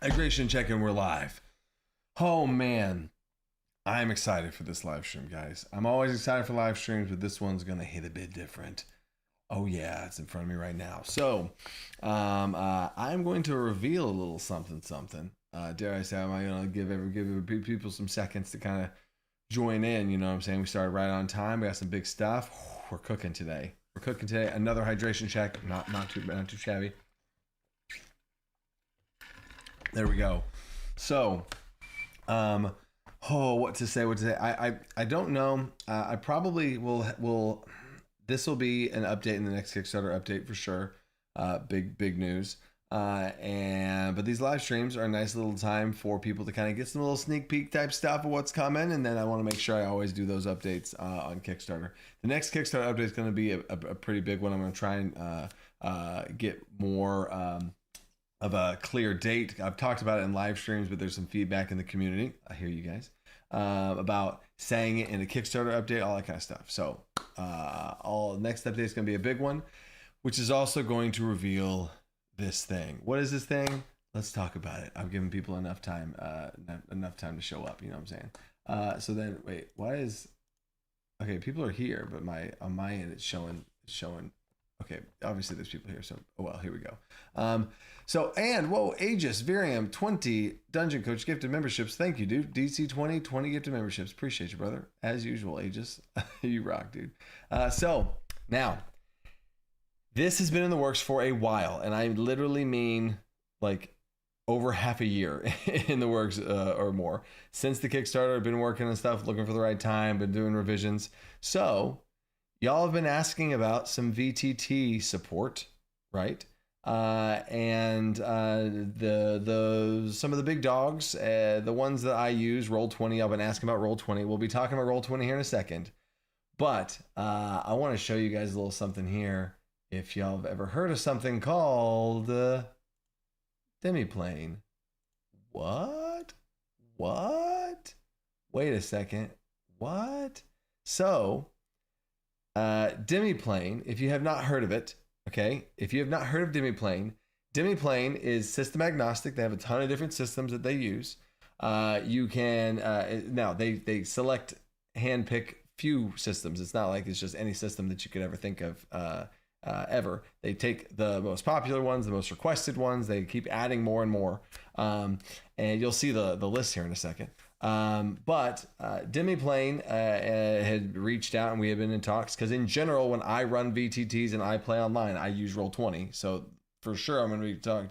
Hydration check-in, we're live. Oh man, I'm excited for this live stream, guys. I'm always excited for live streams, but this one's gonna hit a bit different. Oh yeah, it's in front of me right now. So, I'm going to reveal a little something. Dare I say, I'm gonna give people some seconds to kind of join in. You know what I'm saying? We started right on time. We got some big stuff. We're cooking today. Another hydration check. Not too shabby. There we go. So, what to say? I don't know. I probably will. This will be an update in the next Kickstarter update for sure. Big news. But these live streams are a nice little time for people to kind of get some little sneak peek type stuff of what's coming, and then I want to make sure I always do those updates on Kickstarter. The next Kickstarter update is going to be a pretty big one. I'm going to try and get more of a clear date. I've talked about it in live streams, but there's some feedback in the community. I hear you guys about saying it in a Kickstarter update, all that kind of stuff. So next update is going to be a big one, which is also going to reveal this thing. What is this thing? Let's talk about it. I've given people enough time to show up. You know what I'm saying? So then, wait, why is? Okay, people are here, but on my end it's showing. Okay, obviously there's people here, so here we go. Aegis, Virium, 20 Dungeon Coach gifted memberships. Thank you, dude. DC20, 20 gifted memberships. Appreciate you, brother. As usual, Aegis. You rock, dude. So now, this has been in the works for a while, and I literally mean like over half a year in the works or more. Since the Kickstarter, I've been working on stuff, looking for the right time, been doing revisions. So y'all have been asking about some VTT support, right? And some of the big dogs, the ones that I use, Roll20. I've been asking about Roll20. We'll be talking about Roll20 here in a second, but I want to show you guys a little something here. If y'all have ever heard of something called Demiplane. What? Wait a second. What? So, Demiplane, if you have not heard of it, okay, if you have not heard of Demiplane is system agnostic. They have a ton of different systems that they use. You can, now they select, handpick few systems. It's not like it's just any system that you could ever think of ever. They take the most popular ones, the most requested ones. They keep adding more and more. And you'll see the list here in a second. But Demiplane had reached out, and we have been in talks, because in general, when I run VTTs and I play online, I use Roll20. So for sure, I'm going to be talking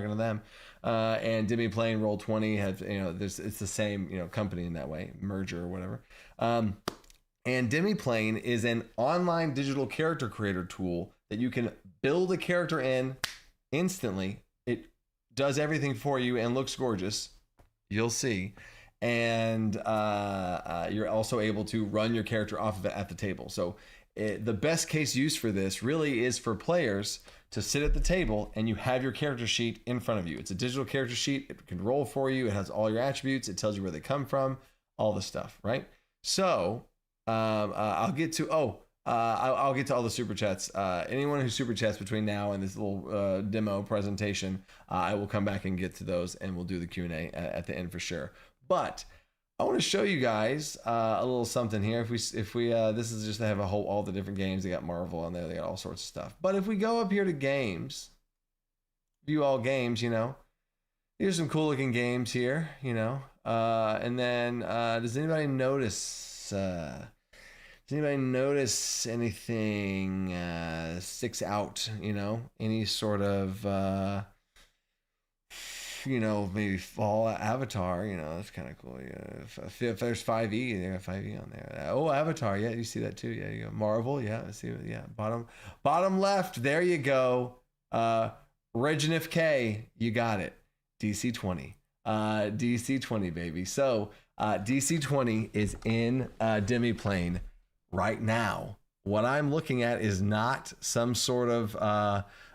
to them. And Demiplane, Roll20 have, it's the same, company in that way, merger or whatever. And Demiplane is an online digital character creator tool that you can build a character in instantly. It does everything for you and looks gorgeous. You'll see. And you're also able to run your character off of it at the table. So the best case use for this really is for players to sit at the table and you have your character sheet in front of you. It's a digital character sheet. It can roll for you. It has all your attributes. It tells you where they come from, all the stuff, right? So I'll get to all the super chats. Anyone who super chats between now and this little demo presentation, I will come back and get to those, and we'll do the Q&A at the end for sure. But I want to show you guys a little something here. If we this is just to have all the different games. They got Marvel on there. They got all sorts of stuff. But if we go up here to games, view all games, here's some cool looking games here, and then does anybody notice? Does anybody notice anything sticks out? Any sort of maybe Fallout, Avatar. That's kind of cool. If there's 5e, they got 5e on there. Oh, Avatar. Yeah, you see that too. Yeah, you go. Marvel. Yeah, I see. Yeah, bottom left. There you go. Reginif K. You got it. DC20. DC20, baby. So DC20 is in Demiplane right now. What I'm looking at is not some sort of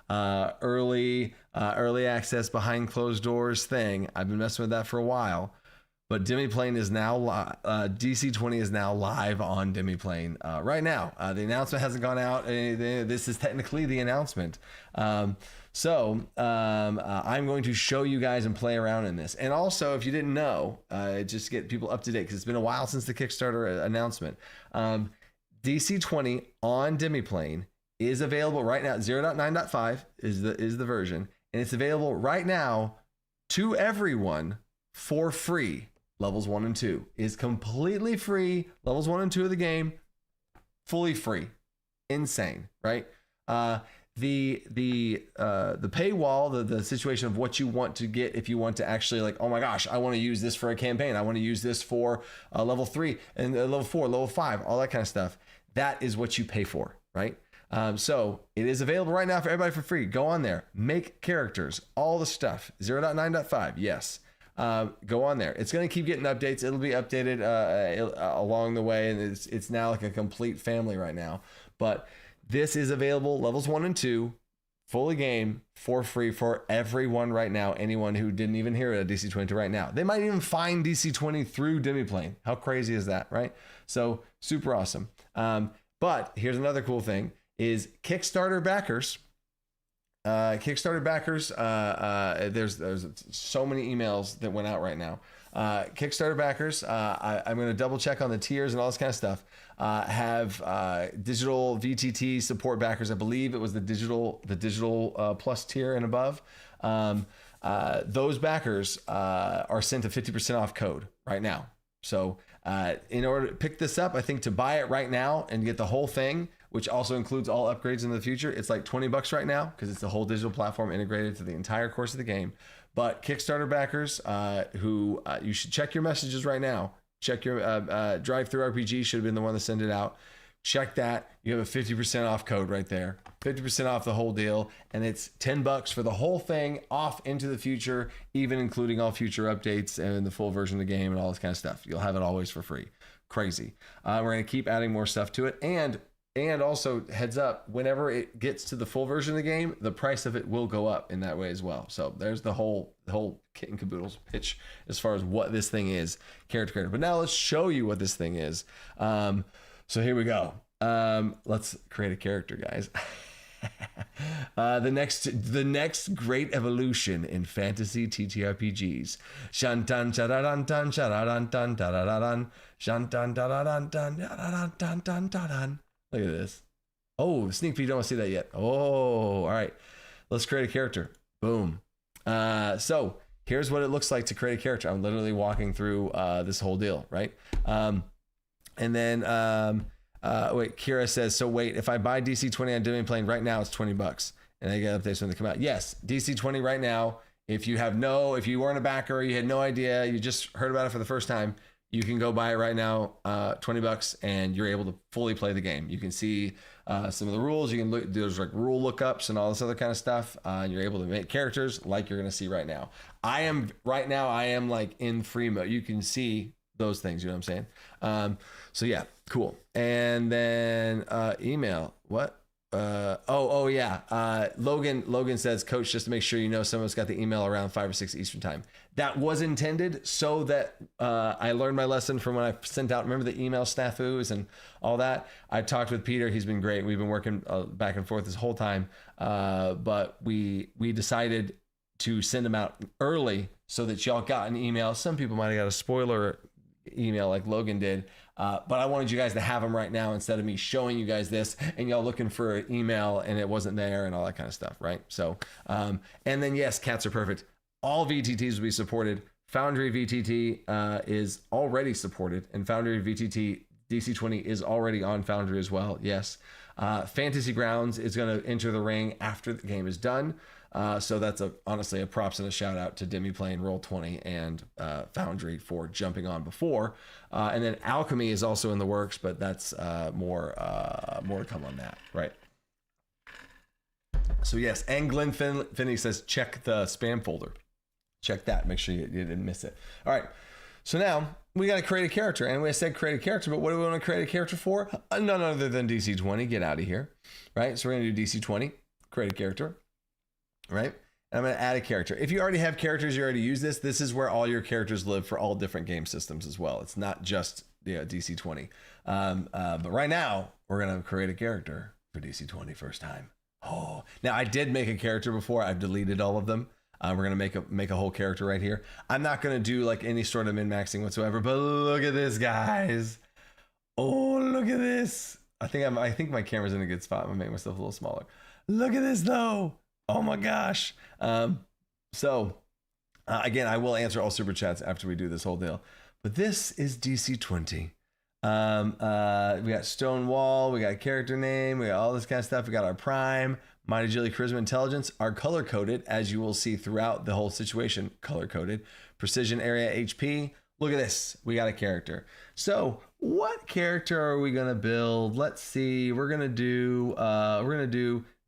early access behind closed doors thing. I've been messing with that for a while, but Demiplane is now DC20 is now live on Demiplane right now. The announcement hasn't gone out. This is technically the announcement. So I'm going to show you guys and play around in this. And also, if you didn't know, just get people up to date, because it's been a while since the Kickstarter announcement. DC20 on Demiplane is available right now. 0.9.5 is the version, and it's available right now to everyone for free. Levels 1 and 2 is completely free. Levels 1 and 2 of the game, fully free. Insane, right? The paywall, the situation of what you want to get, if you want to actually, like, oh my gosh, I want to use this for a campaign, I want to use this for level 3 and level 4, level 5, all that kind of stuff. That is what you pay for, right? So it is available right now for everybody for free. Go on there, make characters, all the stuff. 0.9.5, yes. Go on there. It's going to keep getting updates. It'll be updated along the way, and it's now like a complete family right now. But this is available, levels 1 and 2, fully game, for free for everyone right now. Anyone who didn't even hear it at DC20 right now. They might even find DC20 through Demiplane. How crazy is that, right? So super awesome. But here's another cool thing is Kickstarter backers. There's so many emails that went out right now. Kickstarter backers, I'm going to double check on the tiers and all this kind of stuff. Have digital VTT support backers. I believe it was the digital plus tier and above. Those backers are sent a 50% off code right now. So in order to pick this up, I think to buy it right now and get the whole thing, which also includes all upgrades in the future, it's like $20 right now, because it's the whole digital platform integrated to the entire course of the game. But Kickstarter backers, who you should check your messages right now. Check your Drive-Thru RPG should have been the one that sent it out. Check that. You have a 50% off code right there. 50% off the whole deal, and it's $10 for the whole thing, off into the future, even including all future updates and the full version of the game and all this kind of stuff. You'll have it always for free. Crazy. We're going to keep adding more stuff to it, and also, heads up, whenever it gets to the full version of the game, the price of it will go up in that way as well. So there's the whole kit and caboodle pitch as far as what this thing is, character creator. But now let's show you what this thing is. So here we go. Let's create a character, guys. The next great evolution in fantasy TTRPGs. Shantan chararan tan chararan tan tararan. Shantan tararan tan tararan tan tan. Look at this. Oh, sneak peek. Don't want to see that yet. Oh, all right. Let's create a character. Boom. So here's what it looks like to create a character. I'm literally walking through this whole deal, right? And then wait, Kira says, so wait, if I buy DC20 on Demiplane right now, it's $20, and I get updates when they come out. Yes, DC20 right now. If you weren't a backer, you had no idea, you just heard about it for the first time, you can go buy it right now, $20, and you're able to fully play the game. You can see some of the rules. You can look, there's like rule lookups and all this other kind of stuff. And you're able to make characters like you're going to see right now. I am like in free mode. You can see those things, you know what I'm saying? So yeah, cool. And then email, what? Yeah. Logan says, Coach, just to make sure you know, some of us got the email around 5 or 6 Eastern time. That was intended so that I learned my lesson from when I sent out, remember the email snafus and all that? I talked with Peter. He's been great. We've been working back and forth this whole time. But we decided to send them out early so that y'all got an email. Some people might have got a spoiler email like Logan did. But I wanted you guys to have them right now instead of me showing you guys this and y'all looking for an email and it wasn't there and all that kind of stuff, right? So, and then yes, cats are perfect. All VTTs will be supported. Foundry VTT is already supported, and Foundry VTT DC20 is already on Foundry as well. Yes. Fantasy Grounds is going to enter the ring after the game is done. So that's honestly a props and a shout out to Demiplane, Roll20, and Foundry for jumping on before. And then Alchemy is also in the works, but that's more to come on that, right? So yes, and Glenn Finney says check the spam folder. Check that. Make sure you didn't miss it. All right. So now we got to create a character, and we said create a character, but what do we want to create a character for? None other than DC20. Get out of here, right? So we're gonna do DC20, create a character. Right. and I'm going to add a character. If you already have characters, you already use this. This is where all your characters live for all different game systems as well. It's not just DC20. But right now, we're going to create a character for DC20 first time. Oh, now I did make a character before. I've deleted all of them. We're going to make a whole character right here. I'm not going to do like any sort of min-maxing whatsoever, but look at this, guys. Oh, look at this. I think my camera's in a good spot. I'm going to make myself a little smaller. Look at this though. Oh my gosh. Again, I will answer all super chats after we do this whole deal. But this is DC20. We got Stonewall, we got character name, we got all this kind of stuff. We got our prime, might, agility, charisma, intelligence are color coded, as you will see throughout the whole situation. Color coded. Precision, area, HP. Look at this. We got a character. So what character are we gonna build? Let's see. We're gonna do.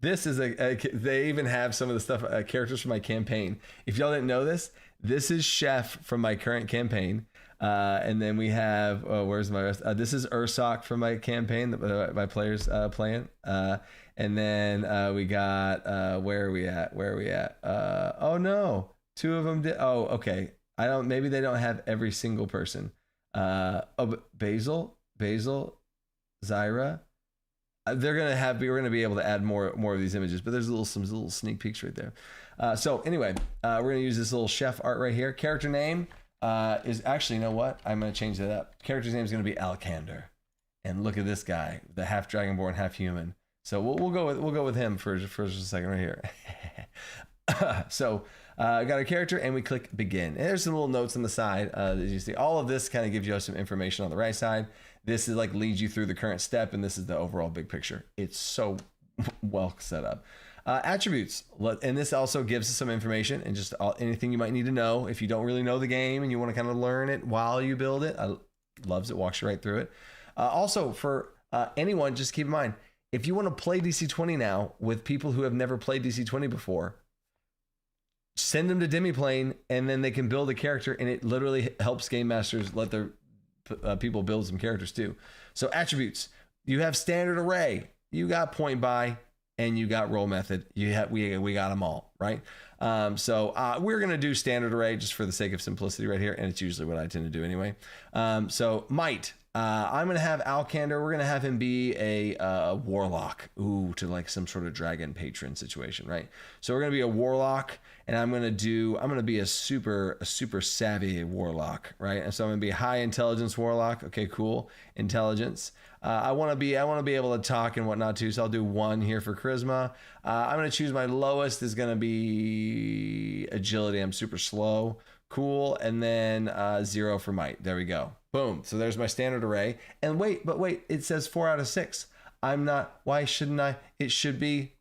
This is they even have some of the stuff, characters from my campaign. If y'all didn't know this, this is Chef from my current campaign. And then we have, where's my rest? This is Ursock from my campaign that my players playing. And then we got, where are we at? Oh no, two of them did. Oh, okay. Maybe they don't have every single person. Basil, Zyra. We're gonna be able to add more of these images, but there's some little sneak peeks right there. So anyway, we're gonna use this little chef art right here. Character name is actually, you know what? I'm gonna change that up. Character's name is gonna be Alcander, and look at this guy, the half dragonborn, half human. So we'll go with him for just a second right here. So got a character, and we click begin. And there's some little notes on the side. As you see, all of this kind of gives you some information on the right side. This is like leads you through the current step, and this is the overall big picture. It's so well set up. Attributes, and this also gives us some information and just anything you might need to know if you don't really know the game and you want to kind of learn it while you build it. Loves it, walks you right through it. Also, for anyone, just keep in mind, if you want to play DC20 now with people who have never played DC20 before, send them to Demiplane, and then they can build a character, and it literally helps game masters let their people build some characters too. So attributes, you have standard array, you got point by, and you got roll method. We got them all, right? So we're gonna do standard array just for the sake of simplicity right here, and it's usually what I tend to do anyway. So might, I'm gonna have Alcander. We're gonna have him be a warlock, to like some sort of dragon patron situation, right? So we're gonna be a warlock, and I'm gonna be a super savvy warlock, right? And so I'm gonna be a high intelligence warlock. Okay, cool, intelligence. I want to be able to talk and whatnot too, so I'll do 1 here for charisma. I'm gonna choose my lowest is gonna be agility. I'm super slow. Cool, and then 0 for might. There we go. Boom. So there's my standard array. And wait, it says 4 out of 6. I'm not. Why shouldn't I? It should be.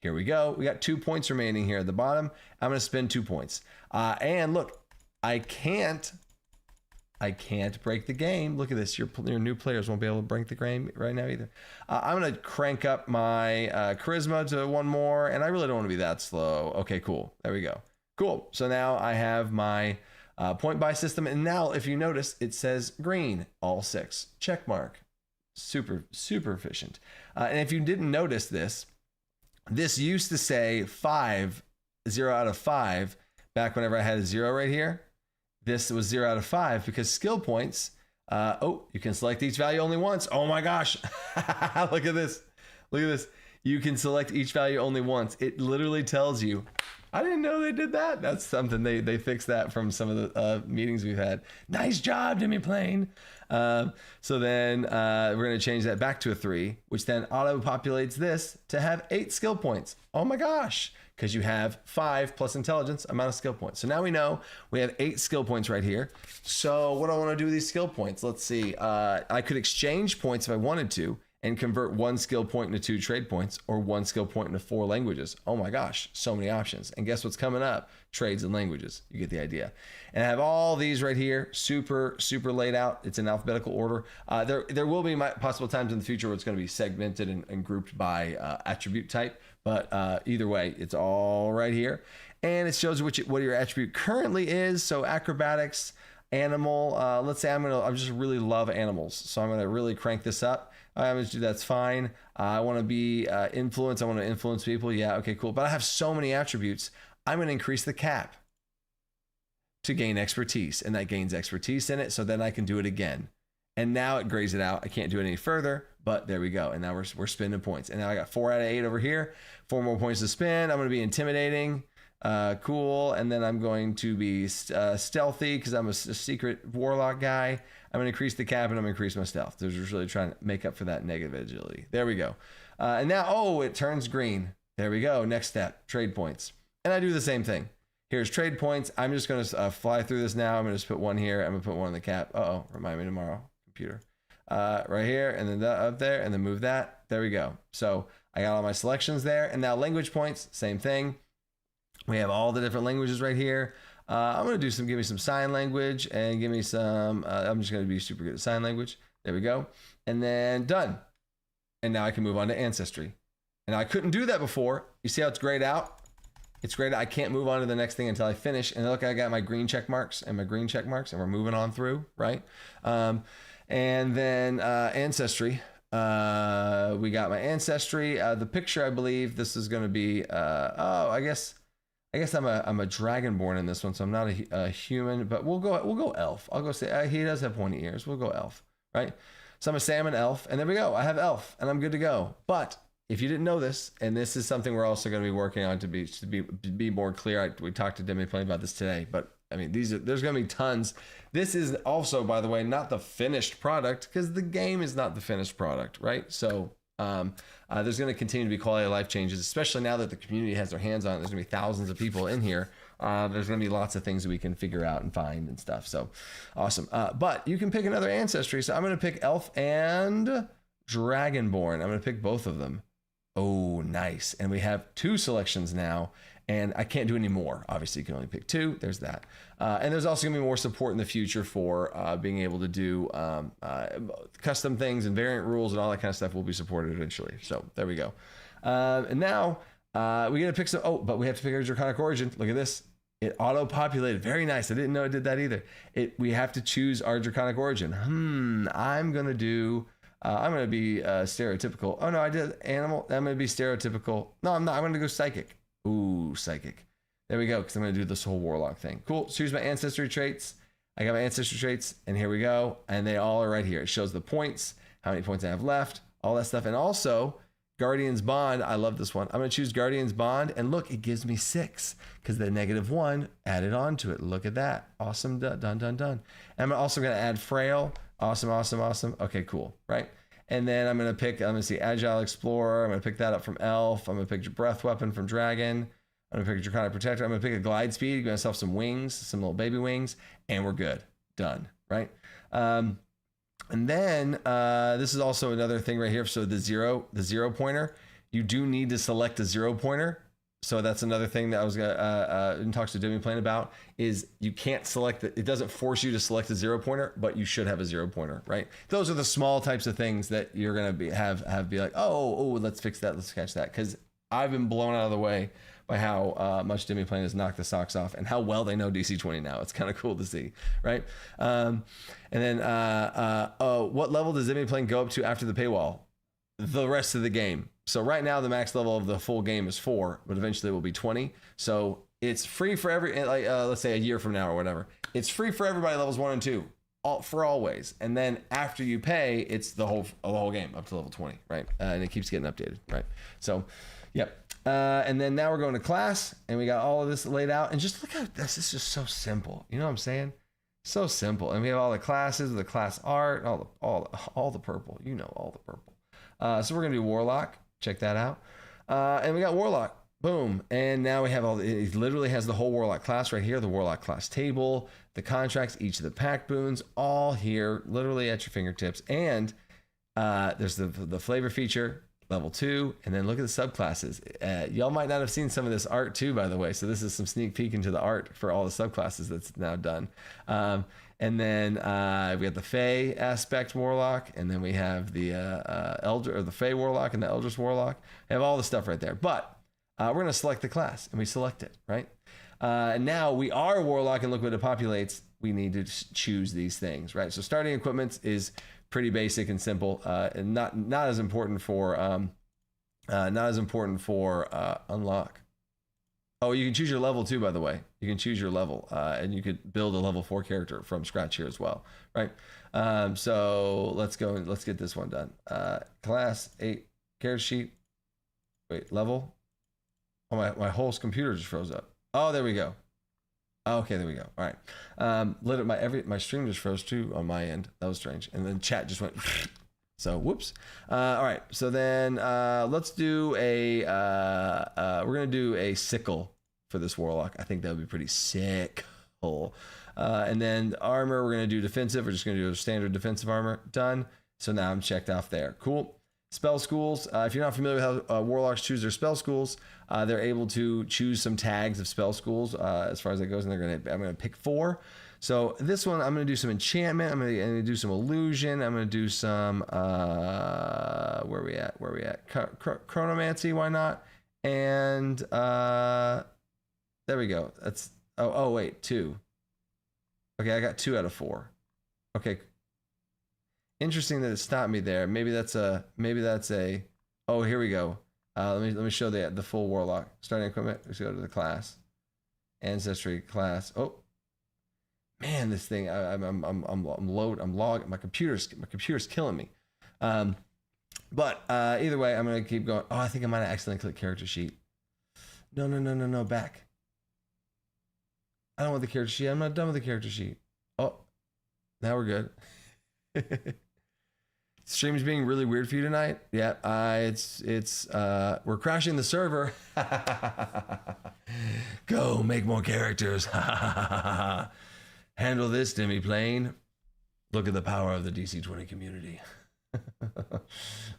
Here we go. We got 2 points remaining here at the bottom. I'm gonna spend 2 points. And look, I can't break the game. Look at this. Your new players won't be able to break the game right now either. I'm going to crank up my charisma to 1 more, and I really don't want to be that slow. Okay, cool. There we go. Cool. So now I have my point buy system, and now if you notice, it says green, all 6. Check mark. Super efficient. And if you didn't notice this used to say 5, 0 out of 5, back whenever I had a 0 right here. This was 0 out of 5 because skill points. You can select each value only once. Oh my gosh. Look at this. You can select each value only once. It literally tells you. I didn't know they did that. That's something they fixed that from some of the meetings we've had. Nice job, Demiplane. So then we're going to change that back to a 3, which then auto populates this to have 8 skill points. Oh my gosh. Because you have 5 plus intelligence amount of skill points. So now we know we have 8 skill points right here. So what do I want to do with these skill points? Let's see. I could exchange points if I wanted to and convert 1 skill point into 2 trade points, or 1 skill point into 4 languages. Oh my gosh, so many options. And guess what's coming up? Trades and languages. You get the idea. And I have all these right here, super laid out. It's in alphabetical order. There will be possible times in the future where it's going to be segmented and grouped by attribute type. But either way, it's all right here. And it shows what your attribute currently is. So acrobatics, animal. Let's say I just really love animals. So I'm going to really crank this up. I'm going to do that's fine. I want to be influence. I want to influence people. Yeah, okay, cool. But I have so many attributes. I'm going to increase the cap to gain expertise, and that gains expertise in it. So then I can do it again. And now it grays it out. I can't do it any further, but there we go. And now we're spinning points. And now I got 4 out of 8 over here, 4 more points to spin. I'm going to be intimidating. Cool. And then I'm going to be stealthy because I'm a secret warlock guy. I'm going to increase the cap and I'm going to increase my stealth. They're just really trying to make up for that negative agility. There we go. And now, oh, it turns green. There we go. Next step, trade points. And I do the same thing. Here's trade points. I'm just going to fly through this now. I'm going to just put 1 here. I'm going to put 1 in the cap. Uh-oh, remind me tomorrow, computer. Right here, and then up there, and then move that. There we go. So I got all my selections there. And now language points, same thing. We have all the different languages right here. I'm going to give me some sign language and give me some, I'm just going to be super good at sign language. There we go. And then done. And now I can move on to ancestry. And I couldn't do that before. You see how it's grayed out? It's great. I can't move on to the next thing until I finish. And look, I got my green check marks and we're moving on through, right? And then ancestry. We got my ancestry. The picture, I believe this is going to be. I guess I'm a dragonborn in this one, so I'm not a human. But we'll go elf. I'll go say he does have pointy ears. We'll go elf, right? So I'm a salmon elf, and there we go. I have elf, and I'm good to go. But if you didn't know this, and this is something we're also going to be working on to be more clear. We talked to Demi Plane about this today, but I mean, there's going to be tons. This is also, by the way, not the finished product because the game is not the finished product, right? So there's going to continue to be quality of life changes, especially now that the community has their hands on it. There's going to be thousands of people in here. There's going to be lots of things that we can figure out and find and stuff. So awesome. But you can pick another ancestry. So I'm going to pick elf and dragonborn. I'm going to pick both of them. Oh, nice. And we have 2 selections now, and I can't do any more. Obviously, you can only pick 2. There's that. And there's also going to be more support in the future for being able to do custom things and variant rules and all that kind of stuff will be supported eventually. So there we go. And now we got to pick some. Oh, but we have to pick our draconic origin. Look at this. It auto-populated. Very nice. I didn't know it did that either. We have to choose our draconic origin. I'm going to do... I'm going to be stereotypical. Oh, no, I did animal. I'm going to be stereotypical. No, I'm not. I'm going to go psychic. Ooh, psychic. There we go, because I'm going to do this whole warlock thing. Cool. Choose my ancestry traits. I got my ancestry traits, and here we go. And they all are right here. It shows the points, how many points I have left, all that stuff. And also, Guardian's Bond. I love this one. I'm going to choose Guardian's Bond, and look, it gives me 6 because the -1 added on to it. Look at that. Awesome. Done. And I'm also going to add Frail. Awesome. Okay, cool, right? And then I'm going to see Agile Explorer. I'm going to pick that up from Elf. I'm going to pick Breath Weapon from Dragon. I'm going to pick Draconic Protector. I'm going to pick a Glide Speed. Give myself some wings, some little baby wings, and we're good. Done, right? And then this is also another thing right here. So the zero pointer, you do need to select a 0 pointer. So that's another thing that I was in talks to Demi Plane about is you can't select it. It doesn't force you to select a 0 pointer, but you should have a 0 pointer, right? Those are the small types of things that you're going to be like, oh, let's fix that. Let's catch that. Cause I've been blown out of the way by how much Demi Plane has knocked the socks off and how well they know DC20 now. It's kind of cool to see. Right. And then what level does Demi Plane go up to after the paywall? The rest of the game. So right now the max level of the full game is 4, but eventually it will be 20. So it's free for let's say a year from now or whatever. It's free for everybody levels 1 and 2, for always. And then after you pay, it's the whole game up to level 20, right? And it keeps getting updated, right? So, yep. And then now we're going to class, and we got all of this laid out. And just look at this. This is just so simple. You know what I'm saying? So simple. And we have all the classes, the class art, all the purple. You know, all the purple. So we're gonna do Warlock. Check that out. And we got Warlock. Boom. And now we have it literally has the whole Warlock class right here, the Warlock class table, the contracts, each of the pack boons, all here, literally at your fingertips. And there's the flavor feature, level 2, and then look at the subclasses. Y'all might not have seen some of this art too, by the way. So this is some sneak peek into the art for all the subclasses that's now done. And then we have the Fey aspect Warlock, and then we have the Elder or the Fey Warlock and the Eldritch Warlock. We have all the stuff right there. But we're going to select the class, and we select it, right? And now we are Warlock, and look what it populates. We need to choose these things, right? So starting equipment is pretty basic and simple, and not as important for unlock. Oh, you can choose your level too, by the way. You can choose your level, and you could build a level 4 character from scratch here as well, right? So let's go and let's get this one done. Class 8 character sheet. Wait, level. Oh, my whole computer just froze up. Oh, there we go. Okay, there we go. All right. Literally, my stream just froze too on my end. That was strange. And then chat just went. So whoops. All right. So then let's do a. We're gonna do a sickle for this warlock. I think that would be pretty sick. And then armor, we're gonna do defensive. We're just gonna do a standard defensive armor. Done. So now I'm checked off there. Cool. Spell schools. If you're not familiar with how warlocks choose their spell schools, they're able to choose some tags of spell schools as far as that goes, and I'm gonna pick 4. So this one, I'm gonna do some enchantment. I'm gonna do some illusion. I'm gonna do some where we at? Chronomancy. Why not? And there we go. That's oh wait, 2. Okay, I got 2 out of 4. Okay. Interesting that it stopped me there. Maybe that's a. Oh, here we go. Let me show the full warlock. Starting equipment. Let's go to the class. Ancestry class. Oh, man, this thing. I'm logged. My computer's killing me. But either way, I'm gonna keep going. Oh, I think I might have accidentally clicked character sheet. No. Back. I don't want the character sheet. I'm not done with the character sheet. Oh, now we're good. Stream's being really weird for you tonight. Yeah, we're crashing the server. Go make more characters. Handle this, Demiplane. Look at the power of the DC20 community.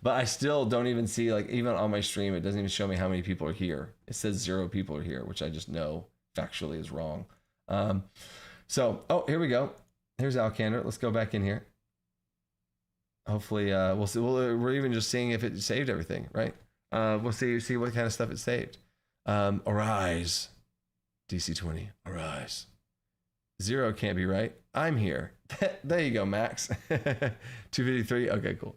But I still don't even see, like, even on my stream, it doesn't even show me how many people are here. It says 0 people are here, which I just know factually is wrong. So, oh, here we go. Here's Alcander. Let's go back in here. Hopefully, we'll see. We're even just seeing if it saved everything, right? We'll see what kind of stuff it saved. Arise, DC20, arise. 0 can't be right. I'm here. There you go, Max. 253. Okay, cool.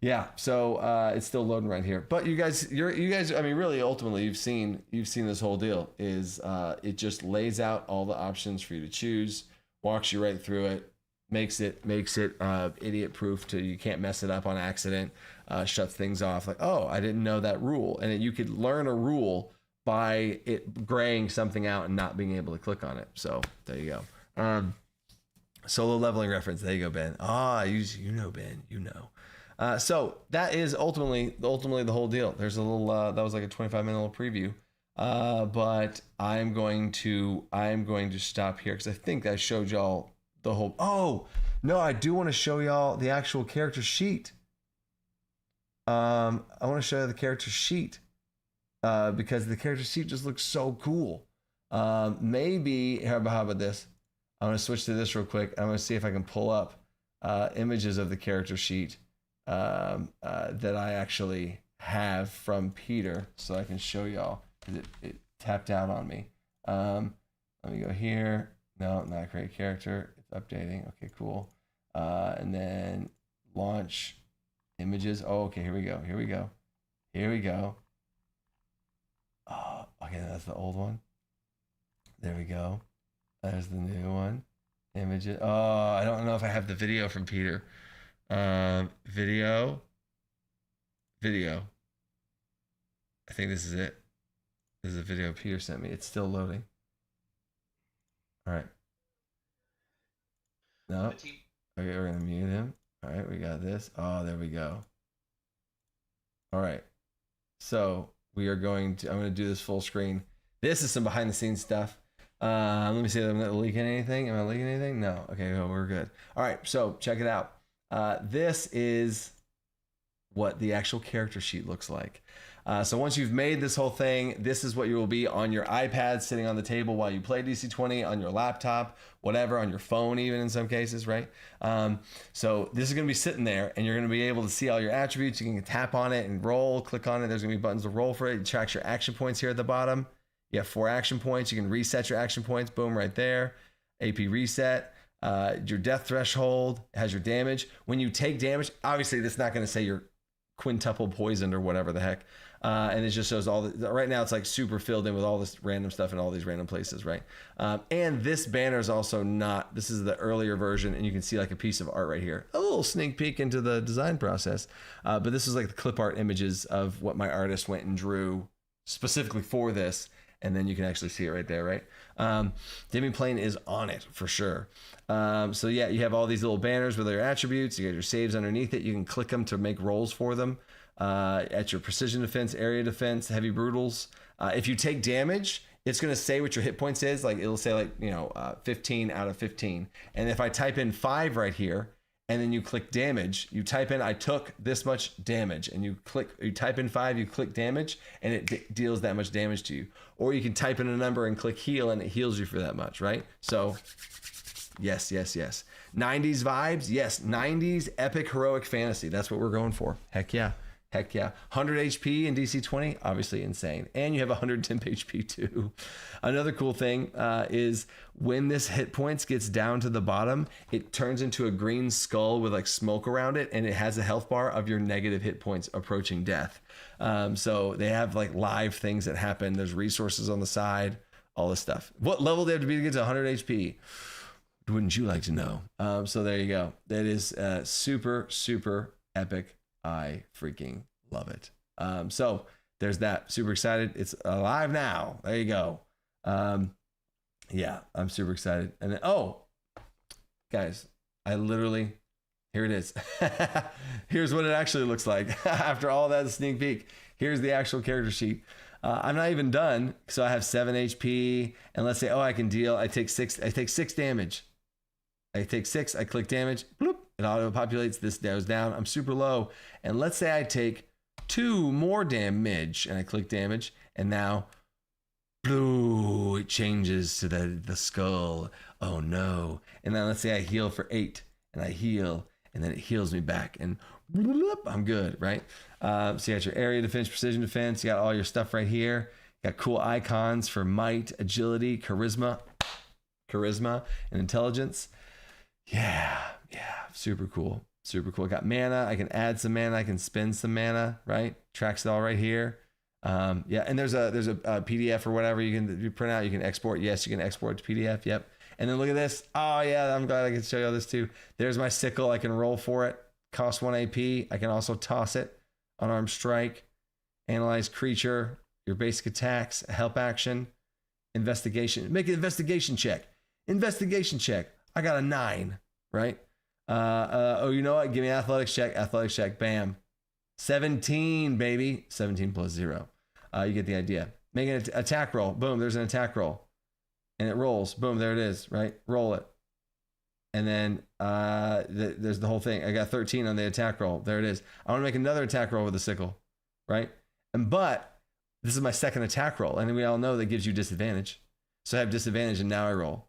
Yeah. So it's still loading right here. But you guys. I mean, really, ultimately, you've seen this whole deal. Is it just lays out all the options for you to choose, walks you right through it. Makes it idiot proof to you can't mess it up on accident, shuts things off like, oh, I didn't know that rule. And then you could learn a rule by it graying something out and not being able to click on it. So there you go. Solo leveling reference. There you go, Ben. You know, Ben, you know. So that is ultimately the whole deal. There's a little that was like a 25-minute little preview. But I'm going to stop here because I think I showed y'all the whole. Oh no, I do want to show y'all the actual character sheet. I want to show you the character sheet because the character sheet just looks so cool. Maybe how about this? I'm going to switch to this real quick. I'm going to see if I can pull up images of the character sheet that I actually have from Peter, so I can show y'all because it tapped out on me. Let me go here. No, not create character. It's updating. Okay, cool. And then launch images. Oh, okay. Here we go. Oh, okay. That's the old one. There we go. There's the new one. Images. Oh, I don't know if I have the video from Peter. Video. I think this is it. This is a video Peter sent me. It's still loading. All right. No. Okay, we're gonna mute him. All right, we got this. Oh, there we go. All right. So I'm gonna do this full screen. This is some behind the scenes stuff. Let me see if I'm not leaking anything. Am I leaking anything? No. Okay, well, we're good. All right, so check it out. This is what the actual character sheet looks like. So once you've made this whole thing, this is what you will be on your iPad sitting on the table while you play DC20, on your laptop, whatever, on your phone even in some cases, right? So this is going to be sitting there and you're going to be able to see all your attributes. You can tap on it and roll, click on it. There's going to be buttons to roll for it. It tracks your action points here at the bottom. You have 4 action points. You can reset your action points. Boom, right there. AP reset. Your death threshold has your damage. When you take damage, obviously that's not going to say you're quintuple poisoned or whatever the heck. And it just shows all the, right now it's like super filled in with all this random stuff in all these random places, right? And this banner is also not, this is the earlier version, and you can see like a piece of art right here. A little sneak peek into the design process. But this is like the clip art images of what my artist went and drew specifically for this. And then you can actually see it right there, right? Demiplane is on it for sure. So yeah, you have all these little banners with their attributes. You got your saves underneath it. You can click them to make rolls for them. At your precision defense, area defense, heavy brutals. If you take damage, it's going to say what your hit points is. Like it'll say like, 15 out of 15. And if I type in 5 right here, and then you click damage, you type in, I took this much damage, and you type in 5, you click damage, and it deals that much damage to you. Or you can type in a number and click heal, and it heals you for that much, right? So yes. 90s vibes. Yes. 90s epic heroic fantasy. That's what we're going for. Heck yeah. 100 HP in DC20, obviously insane. And you have 110 HP too. Another cool thing is when this hit points gets down to the bottom, it turns into a green skull with like smoke around it, and it has a health bar of your negative hit points approaching death. So they have like live things that happen. There's resources on the side, all this stuff. What level do they have to be to get to 100 HP? Wouldn't you like to know? So there you go. That is super, super epic. I freaking love it. So there's that. Super excited. It's alive now. There you go. Yeah, I'm super excited. And then, guys, here it is. Here's what it actually looks like after all that sneak peek. Here's the actual character sheet. I'm not even done. So I have 7 HP, and let's say, I can deal. I take 6 damage. I take 6, I click damage, bloop, it auto populates, this goes down, I'm super low. And let's say I take 2 more damage, and I click damage, and now, blue, it changes to the skull. Oh no. And then let's say I heal for 8, and I heal, and then it heals me back, and bloop, I'm good, right? So you got your area defense, precision defense, you got all your stuff right here. You got cool icons for might, agility, charisma, and intelligence. Yeah, super cool. I got mana. I can add some mana. I can spend some mana, right? Tracks it all right here. And there's a PDF or whatever you print out. You can export. Yes, you can export to PDF. Yep. And then look at this. Oh yeah, I'm glad I can show you all this too. There's my sickle. I can roll for it. Cost 1 AP. I can also toss it. Unarmed strike. Analyze creature. Your basic attacks. Help action. Investigation. Make an investigation check. I got a 9, right? You know what? Give me an athletics check. Bam. 17, baby. 17 plus 0. You get the idea. Make an attack roll. Boom, there's an attack roll. And it rolls. Boom, there it is, right? Roll it. And then there's the whole thing. I got 13 on the attack roll. There it is. I want to make another attack roll with a sickle, right? But this is my second attack roll. And we all know that gives you disadvantage. So I have disadvantage, and now I roll.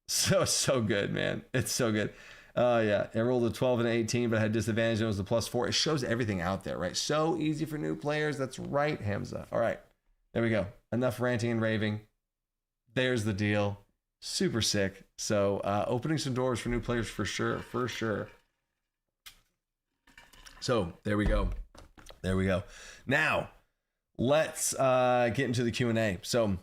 So good, man. It's so good. Yeah, I rolled a 12 and an 18, but I had disadvantage, and it was a +4. It shows everything out there, right? So easy for new players. That's right, Hamza. All right, there we go. Enough ranting and raving. There's the deal. Super sick. So opening some doors for new players for sure. So there we go. Now let's get into the Q&A. So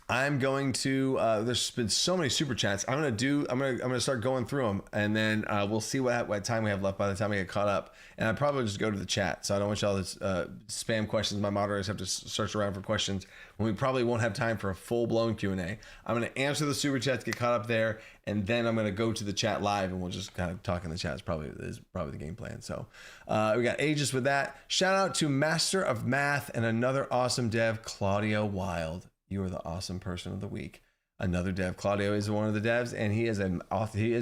I'm going to, there's been so many super chats. I'm going to start going through them, and then we'll see what time we have left by the time we get caught up. And I probably just go to the chat. So I don't want y'all to spam questions. My moderators have to search around for questions when we probably won't have time for a full blown Q&A. I'm going to answer the super chats, get caught up there. And then I'm going to go to the chat live, and we'll just kind of talk in the chat. Is probably the game plan. So we got Aegis with that. Shout out to Master of Math and another awesome dev, Claudio Wild. You are the awesome person of the week. Another dev. Claudio is one of the devs, and he is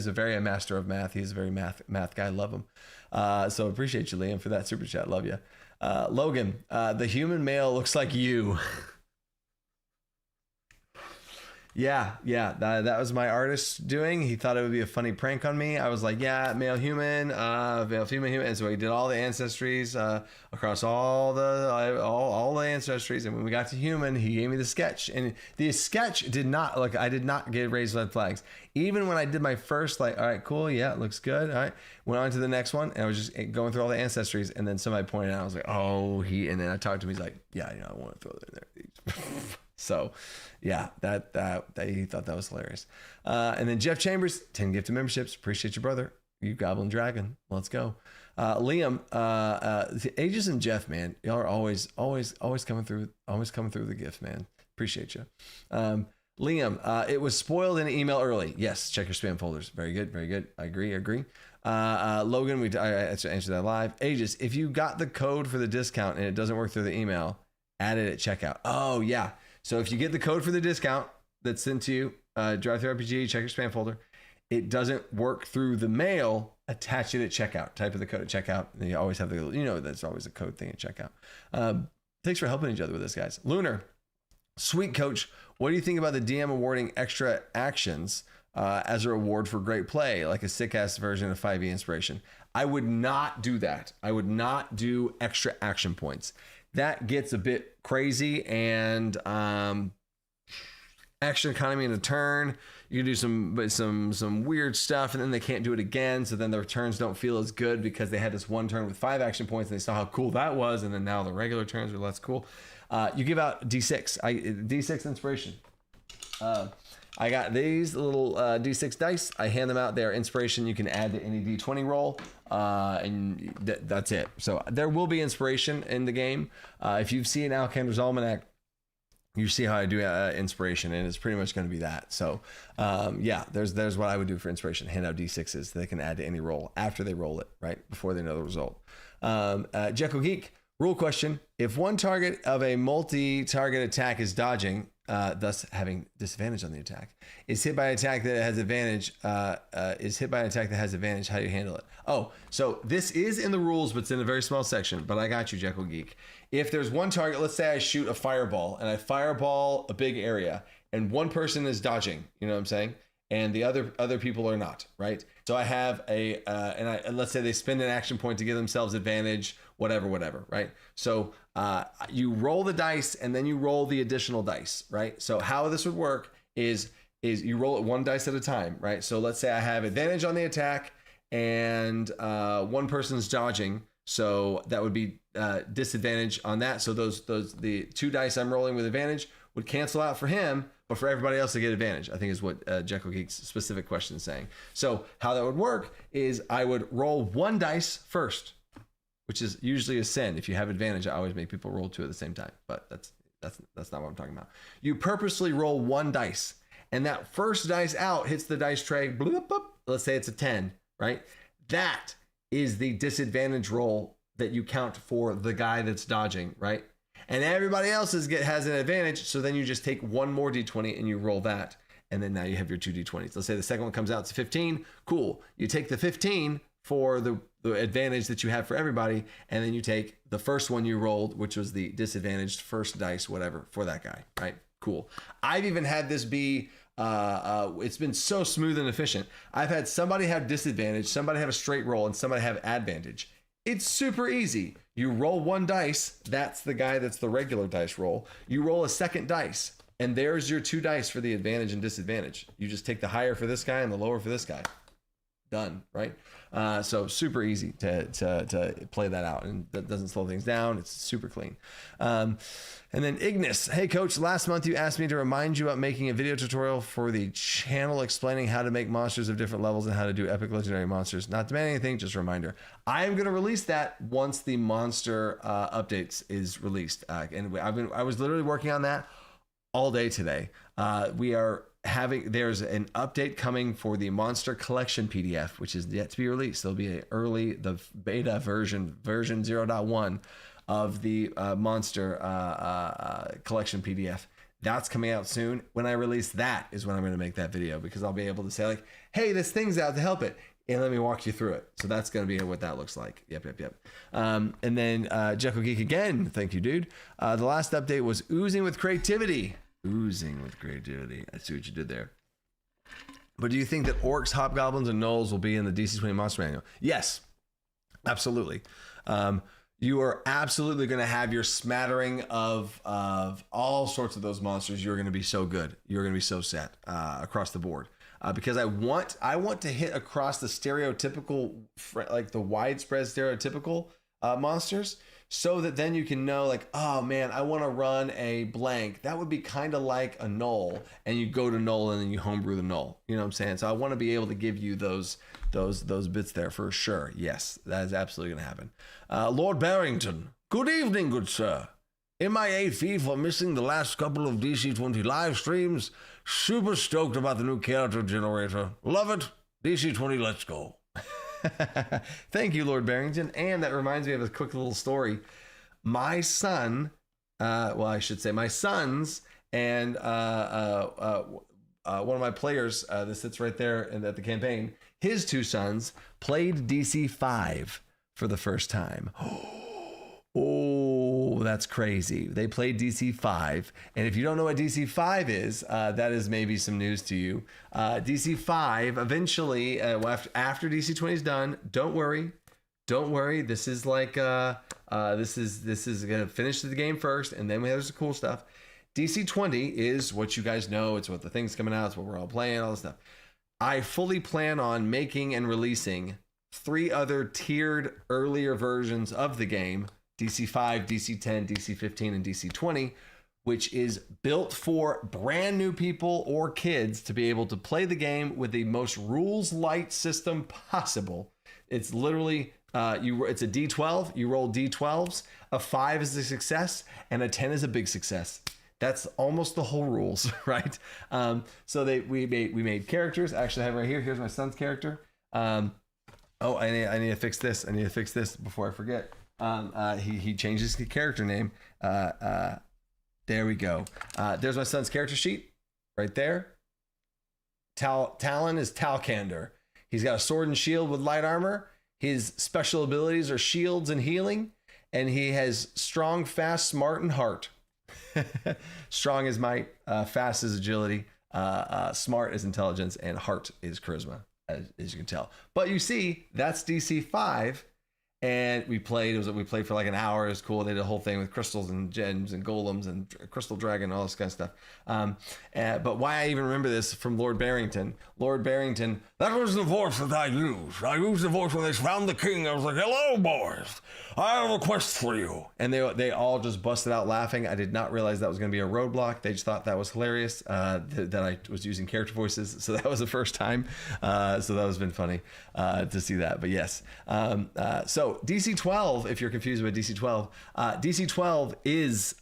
a very master of math. He's a very math guy. Love him. So appreciate you, Liam, for that super chat. Love you. Logan, the human male looks like you. Yeah, that was my artist doing. He thought it would be a funny prank on me. I was like, yeah, male human, male female human, and so he did all the ancestries across all the ancestries. And when we got to human, he gave me the sketch, and the sketch did not look. I did not get raised red flags. Even when I did my first, like, all right, cool, yeah, it looks good. All right, went on to the next one, and I was just going through all the ancestries, and then somebody pointed out, I was like, oh, and then I talked to him. He's like, yeah, I want to throw that in there. So, yeah, that he thought that was hilarious. And then Jeff Chambers, 10 gifted memberships. Appreciate you, brother. You Goblin Dragon. Let's go. Liam, Aegis and Jeff, man, y'all are always coming through the gift, man. Appreciate you. Liam, it was spoiled in an email early. Yes, check your spam folders. Very good. I agree. Logan, I answered that live. Aegis, if you got the code for the discount and it doesn't work through the email, add it at checkout. Oh yeah. So if you get the code for the discount that's sent to you, Drive-Thru-RPG, check your spam folder. It doesn't work through the mail, attach it at checkout. Type of the code at checkout. And you always have that's always a code thing at checkout. Thanks for helping each other with this, guys. Lunar, sweet coach, what do you think about the DM awarding extra actions as a reward for great play, like a sick-ass version of 5e inspiration? I would not do that. I would not do extra action points. That gets a bit crazy, and action economy in a turn. You can do some weird stuff, and then they can't do it again. So then their turns don't feel as good because they had this one turn with 5 action points, and they saw how cool that was, and then now the regular turns are less cool. You give out D6, D6 inspiration. I got these little D6 dice. I hand them out. They are inspiration. You can add to any D20 roll, and that's it. So there will be inspiration in the game. If you've seen Alcandra's Almanac, you see how I do inspiration, and it's pretty much going to be that. So yeah, there's what I would do for inspiration. Hand out D6s so they can add to any roll after they roll it, right? Before they know the result. Jekyll Geek, rule question. If one target of a multi-target attack is dodging, thus having disadvantage on the attack, is hit by an attack that has advantage, how do you handle it? Oh, so this is in the rules, but it's in a very small section, but I got you, Jekyll Geek. If there's one target, let's say I shoot a fireball, and I fireball a big area, and one person is dodging, you know what I'm saying? And the other people are not, right? So I have and let's say they spend an action point to give themselves advantage, whatever, right? So you roll the dice, and then you roll the additional dice, right? So how this would work is you roll it one dice at a time, right? So let's say I have advantage on the attack, and one person's dodging, so that would be disadvantage on that. So the 2 dice I'm rolling with advantage would cancel out for him, but for everybody else to get advantage, I think is what Jekyll Geek's specific question is saying. So how that would work is I would roll 1 dice first, which is usually a sin. If you have advantage, I always make people roll 2 at the same time, but that's not what I'm talking about. You purposely roll 1 dice, and that first dice out hits the dice tray. Bloop, bloop, let's say it's a 10, right? That is the disadvantage roll that you count for the guy that's dodging, right? And everybody else has an advantage, so then you just take 1 more D20 and you roll that, and then now you have your 2 D20s. Let's say the second one comes out to 15. Cool. You take the 15 for the advantage that you have for everybody, and then you take the first one you rolled, which was the disadvantaged first dice, whatever, for that guy, right? Cool. I've even had this be, it's been so smooth and efficient. I've had somebody have disadvantage, somebody have a straight roll, and somebody have advantage. It's super easy. You roll 1 dice. That's the guy that's the regular dice roll. You roll a second dice, and there's your 2 dice for the advantage and disadvantage. You just take the higher for this guy and the lower for this guy. Done, right? So super easy to play that out, and that doesn't slow things down. It's super clean. And then Ignis, hey coach, last month you asked me to remind you about making a video tutorial for the channel explaining how to make monsters of different levels and how to do epic legendary monsters. Not demanding anything, just a reminder. I am going to release that once the monster updates is released. And I was literally working on that all day today. There's an update coming for the monster collection PDF, which is yet to be released. There'll be the beta version 0.1 of the monster collection PDF. That's coming out soon. When I release that is when I'm going to make that video, because I'll be able to say like, hey, this thing's out to help it, and let me walk you through it. So that's going to be what that looks like. Yep. And then Jekyll Geek again. Thank you, dude. The last update was oozing with creativity. Oozing with creativity. I see what you did there. But do you think that orcs, hobgoblins, and gnolls will be in the DC20 Monster Manual? Yes, absolutely. You are absolutely going to have your smattering of all sorts of those monsters. You're going to be so good. You're going to be so set across the board. Because I want to hit across the stereotypical, like the widespread stereotypical monsters, so that then you can know, like, oh man, I want to run a blank. That would be kind of like a gnoll, and you go to gnoll and then you homebrew the gnoll. You know what I'm saying? So I want to be able to give you those bits there for sure. Yes, that is absolutely going to happen. Lord Barrington, good evening, good sir. MIA for missing the last couple of DC20 live streams. Super stoked about the new character generator. Love it. DC20, let's go. Thank you, Lord Barrington. And that reminds me of a quick little story. My son, I should say my sons and one of my players that sits right there at the campaign, his two sons played DC5 for the first time. Oh, that's crazy. They played DC5. And if you don't know what DC5 is, that is maybe some news to you. DC5, eventually, after DC20 is done, don't worry. This is like, this is going to finish the game first, and then we have some cool stuff. DC20 is what you guys know. It's what the thing's coming out. It's what we're all playing, all this stuff. I fully plan on making and releasing 3 other tiered earlier versions of the game, DC5, DC10, DC15, and DC20, which is built for brand new people or kids to be able to play the game with the most rules light system possible. It's literally, it's a D12, you roll D12s, a 5 is a success, and a 10 is a big success. That's almost the whole rules, right? So we made characters. Actually, I have right here. Here's my son's character. I need to fix this. I need to fix this before I forget. He changed his character name. There we go. There's my son's character sheet right there. Talon is Talcander. He's got a sword and shield with light armor. His special abilities are shields and healing. And he has strong, fast, smart, and heart. Strong is might, fast is agility, smart is intelligence, and heart is charisma, as you can tell. But you see, that's DC5. And we played for like an hour. It was cool. They did a whole thing with crystals and gems and golems and crystal dragon and all this kind of stuff. But why I even remember this from Lord Barrington. Lord Barrington, that was the voice that I used. I used the voice when they found the king. I was like, hello, boys. I have a quest for you. And they all just busted out laughing. I did not realize that was going to be a roadblock. They just thought that was hilarious, that I was using character voices. So that was the first time. So that has been funny to see that. But yes. So DC12, if you're confused about DC12, DC12 is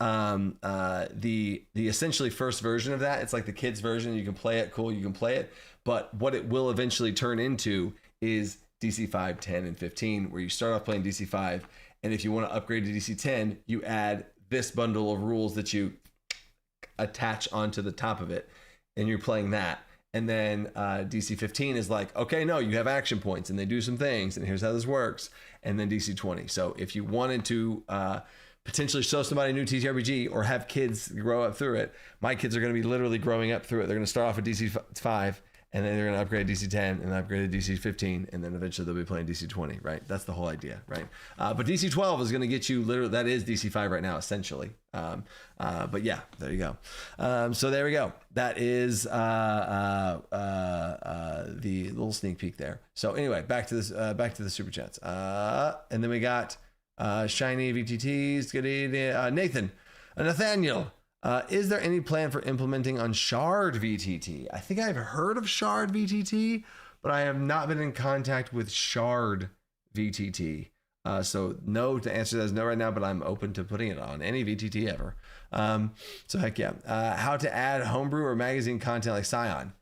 the essentially first version of that. It's like the kids version. You can play it. Cool. You can play it. But what it will eventually turn into is DC5, 10, and 15, where you start off playing DC5. And if you want to upgrade to DC10, you add this bundle of rules that you attach onto the top of it. And you're playing that. And then DC15 is like, okay, no, you have action points and they do some things. And here's how this works. And then DC20. So if you wanted to potentially show somebody a new TTRPG or have kids grow up through it, my kids are going to be literally growing up through it. They're going to start off at DC5. And then they're going to upgrade DC10 and upgrade to DC15. And then eventually they'll be playing DC20, right? That's the whole idea, right? But DC12 is going to get you literally, that is DC5 right now, essentially. But yeah, there you go. So there we go. That is the little sneak peek there. So anyway, back to this, back to the super chats. And then we got Shiny VTTs. Good evening. Nathaniel. Is there any plan for implementing on Shard VTT? I think I've heard of Shard VTT, but I have not been in contact with Shard VTT. So no, to answer that is no right now, but I'm open to putting it on any VTT ever. So heck yeah. How to add homebrew or magazine content like Scion?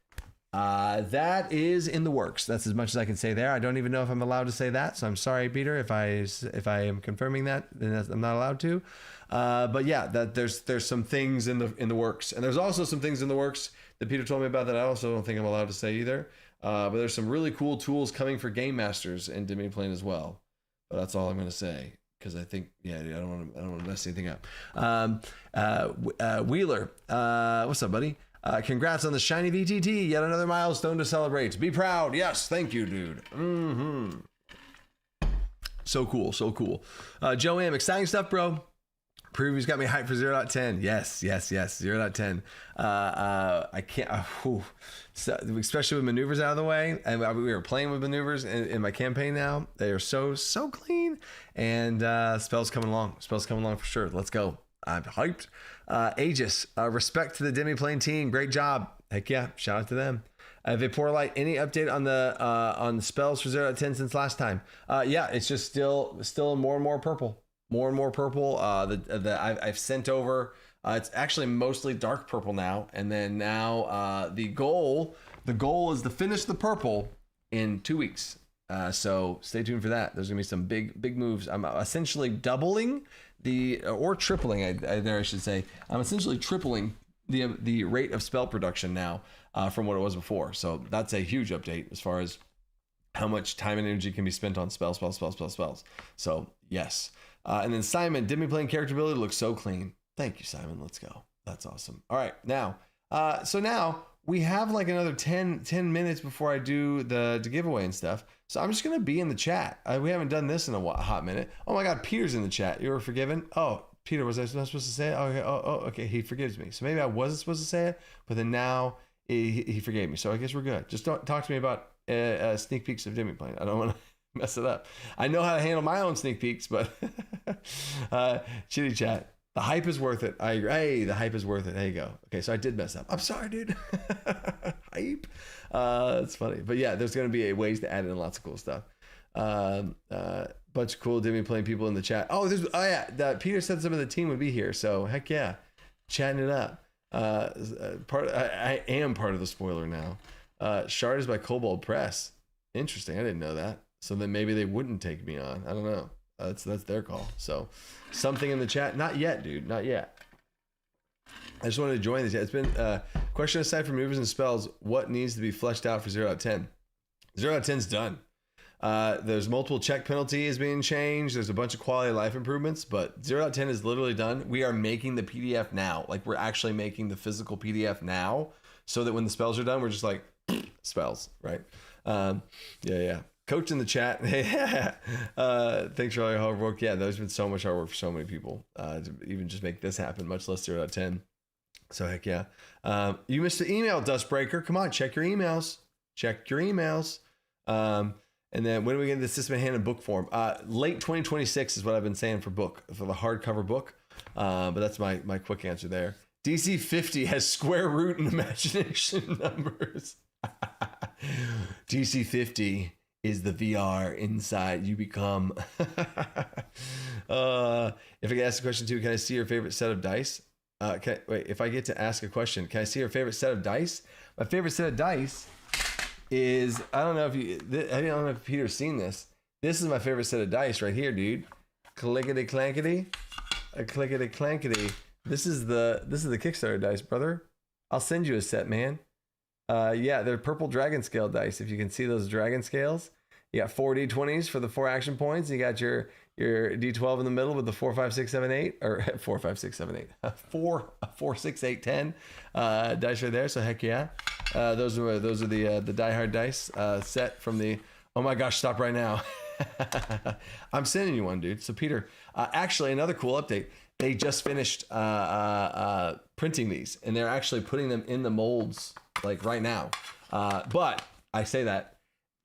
That is in the works. That's as much as I can say there. I don't even know if I'm allowed to say that. So I'm sorry, Peter, if I am confirming that, then I'm not allowed to. But yeah, that there's some things in the works, and there's also some things in the works that Peter told me about that I also don't think I'm allowed to say either. But there's some really cool tools coming for game masters in Dominion Plane as well. But that's all I'm going to say, because I think, yeah, I don't want to mess anything up. Wheeler, what's up, buddy? Congrats on the shiny VTT. Yet another milestone to celebrate. Be proud. Yes, thank you, dude. So cool, so cool. Joe M, exciting stuff, bro. Previews got me hyped for 0.10. Yes. 0.10. I can't, so, especially with maneuvers out of the way. And we were playing with maneuvers in my campaign now. They are so clean. And spells coming along for sure. Let's go. I'm hyped. Aegis, respect to the Demiplane team. Great job. Heck yeah. Shout out to them. Vaporlight, any update on the spells for 0.10 since last time? Yeah, it's just still more and more purple. More and more purple. I've sent over. It's actually mostly dark purple now. And then now the goal is to finish the purple in 2 weeks. So stay tuned for that. There's gonna be some big moves. I'm essentially doubling or tripling. I should say. I'm essentially tripling the rate of spell production now from what it was before. So that's a huge update as far as how much time and energy can be spent on spells. So yes. And then Simon, Demiplane character ability looks so clean. Thank you, Simon. Let's go. That's awesome. All right. Now, so now we have like another 10 minutes before I do the giveaway and stuff. So I'm just going to be in the chat. We haven't done this in a hot minute. Oh my God, Peter's in the chat. You were forgiven? Oh, Peter, was I not supposed to say it? Okay. He forgives me. So maybe I wasn't supposed to say it, but then now he forgave me. So I guess we're good. Just don't talk to me about sneak peeks of Demiplane. I don't want to mess it up. I know how to handle my own sneak peeks, but shitty chat. The hype is worth it. I agree. Hey, the hype is worth it. There you go. Okay, so I did mess up. I'm sorry, dude. Hype. It's funny. But yeah, there's going to be ways to add in lots of cool stuff. Bunch of cool Demiplane people in the chat. Peter said some of the team would be here. So heck yeah. Chatting it up. I am part of the spoiler now. Shard is by Kobold Press. Interesting. I didn't know that. So then maybe they wouldn't take me on. I don't know. That's their call. So something in the chat. Not yet, dude. Not yet. I just wanted to join this. It's been question aside from maneuvers and spells. What needs to be fleshed out for 0.10? 0.10's done. There's multiple check penalties being changed. There's a bunch of quality of life improvements, but 0.10 is literally done. We are making the PDF now. Like we're actually making the physical PDF now so that when the spells are done, we're just like spells, right? Yeah. Coach in the chat. Thanks for all your hard work. Yeah, there's been so much hard work for so many people to even just make this happen, much less 0.10. So heck yeah. You missed the email, Dustbreaker. Come on, check your emails. And then when are we get the system in hand in book form? Late 2026 is what I've been saying for the hardcover book. But that's my quick answer there. DC50 has square root and imagination numbers. DC50 is the VR inside you become. If I could ask a question too, can I see your favorite set of dice? If I get to ask a question, can I see your favorite set of dice? My favorite set of dice is, I don't know if Peter's seen this. This is my favorite set of dice right here, dude. Clickety clankety, a clickety clankety. This is the Kickstarter dice, brother. I'll send you a set, man. Yeah, they're purple dragon scale dice. If you can see those dragon scales, you got 4 D20s for the 4 action points. You got your D12 in the middle with the 4, 5, 6, 7, 8, or 4, 5, 6, 7, 8, 4, 6, 8, 10 dice right there. So heck yeah, those are the Die Hard dice set from the. Oh my gosh, stop right now. I'm sending you one, dude. So Peter, actually another cool update. They just finished printing these, and they're actually putting them in the molds like right now. But I say that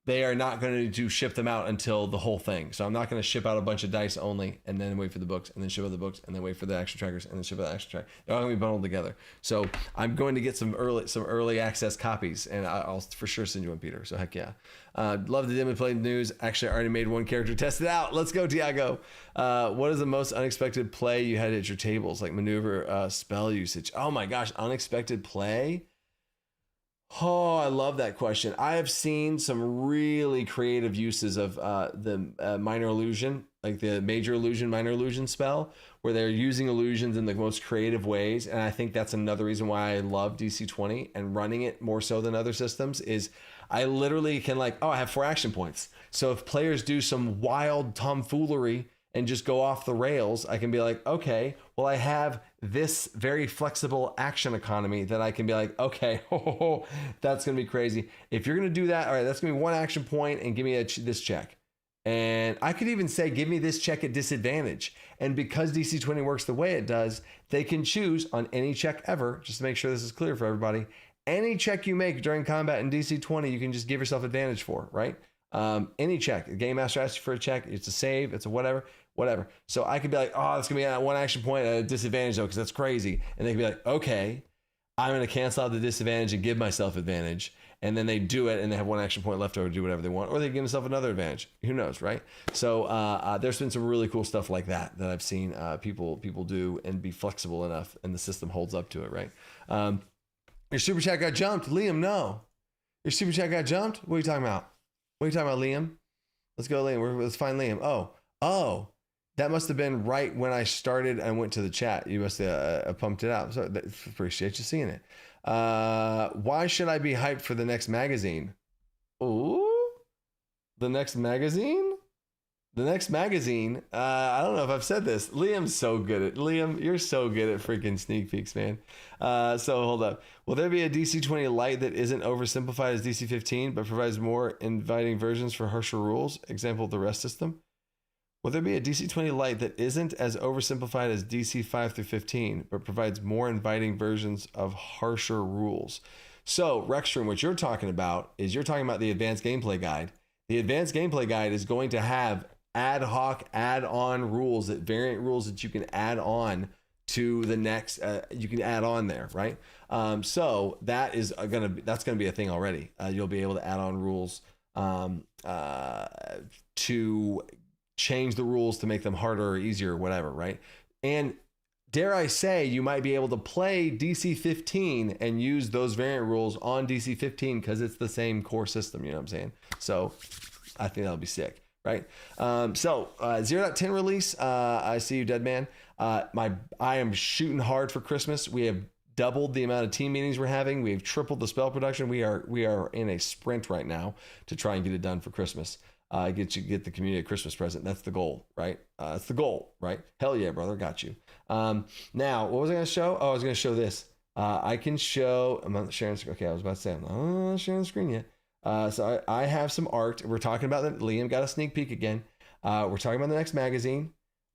they are not going to ship them out until the whole thing. So I'm not going to ship out a bunch of dice only and then wait for the books and then ship out the books and then wait for the action trackers and then ship out the action tracker. They're all going to be bundled together. So I'm going to get some early access copies, and I'll for sure send you one, Peter. So heck yeah. Love the Demiplane news. Actually, I already made one character. Test it out. Let's go, Tiago. What is the most unexpected play you had at your tables? Like maneuver, spell usage. Oh my gosh, unexpected play. Oh, I love that question. I have seen some really creative uses of the minor illusion, like the major illusion, minor illusion spell, where they're using illusions in the most creative ways. And I think that's another reason why I love DC20 and running it more so than other systems is I literally can I have 4 action points. So if players do some wild tomfoolery and just go off the rails, I can be like, okay, well, I have this very flexible action economy that I can be like, okay, that's going to be crazy. If you're going to do that, all right, that's going to be one action point and give me this check. And I could even say, give me this check at disadvantage. And because DC20 works the way it does, they can choose on any check ever, just to make sure this is clear for everybody, any check you make during combat in DC20, you can just give yourself advantage for, right? Any check. The game master asks you for a check. It's a save. It's a whatever. So I could be like, oh, it's going to be at one action point at a disadvantage though, because that's crazy. And they can be like, okay, I'm going to cancel out the disadvantage and give myself advantage. And then they do it and they have one action point left over to do whatever they want, or they give themselves another advantage. Who knows, right? So there's been some really cool stuff like that I've seen people do and be flexible enough, and the system holds up to it, right? Your super chat got jumped. Liam, no. Your super chat got jumped? What are you talking about? What are you talking about, Liam? Let's go, Liam. Let's find Liam. Oh. That must have been right when I started and went to the chat. You must have pumped it out. So appreciate you seeing it. Why should I be hyped for the next magazine? Ooh, the next magazine? The next magazine. I don't know if I've said this. Liam, you're so good at freaking sneak peeks, man. So hold up. Will there be a DC20 Lite that isn't oversimplified as DC15, but provides more inviting versions for harsher rules? Example, the rest system. Will there be a DC20 Lite that isn't as oversimplified as DC5 through 15, but provides more inviting versions of harsher rules? So, Rexstream, what you're talking about is you're talking about the Advanced Gameplay Guide. The Advanced Gameplay Guide is going to have ad hoc, add-on rules, variant rules that you can add on to the next. You can add on there, right? So that's gonna be a thing already. You'll be able to add on rules to change the rules to make them harder or easier or whatever, right? And dare I say, you might be able to play DC15 and use those variant rules on DC15 because it's the same core system, you know what I'm saying? So I think that'll be sick, right? 0.10 release, I see you, dead man. I am shooting hard for Christmas. We have doubled the amount of team meetings we're having. We've tripled the spell production. We are in a sprint right now to try and get it done for Christmas. Get the community a Christmas present. That's the goal, right? That's the goal, right? Hell yeah, brother, got you. Now, what was I going to show? Oh, I was going to show this. I can show. I'm not sharing. Okay, I was about to say I'm not sharing the screen yet. So I have some art. We're talking about that. Liam got a sneak peek again. We're talking about the next magazine.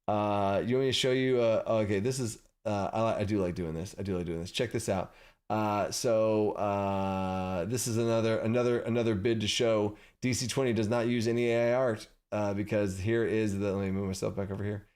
You want me to show you? Okay, this is. I do like doing this. Check this out. This is another bid to show DC20 does not use any AI art because here is the. Let me move myself back over here.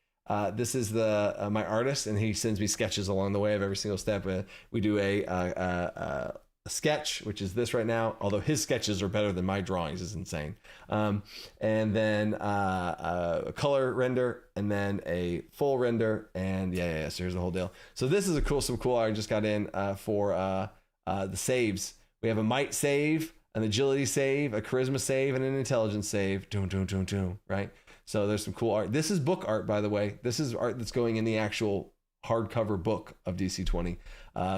This is the my artist, and he sends me sketches along the way of every single step. We do a sketch, which is this right now. Although his sketches are better than my drawings, is insane. And then a color render, and then a full render, and yeah. So here's the whole deal. So this is some cool art I just got in for the saves. We have a might save, an agility save, a charisma save, and an intelligence save. Doom, right? So there's some cool art. This is book art, by the way. This is art that's going in the actual hardcover book of DC20.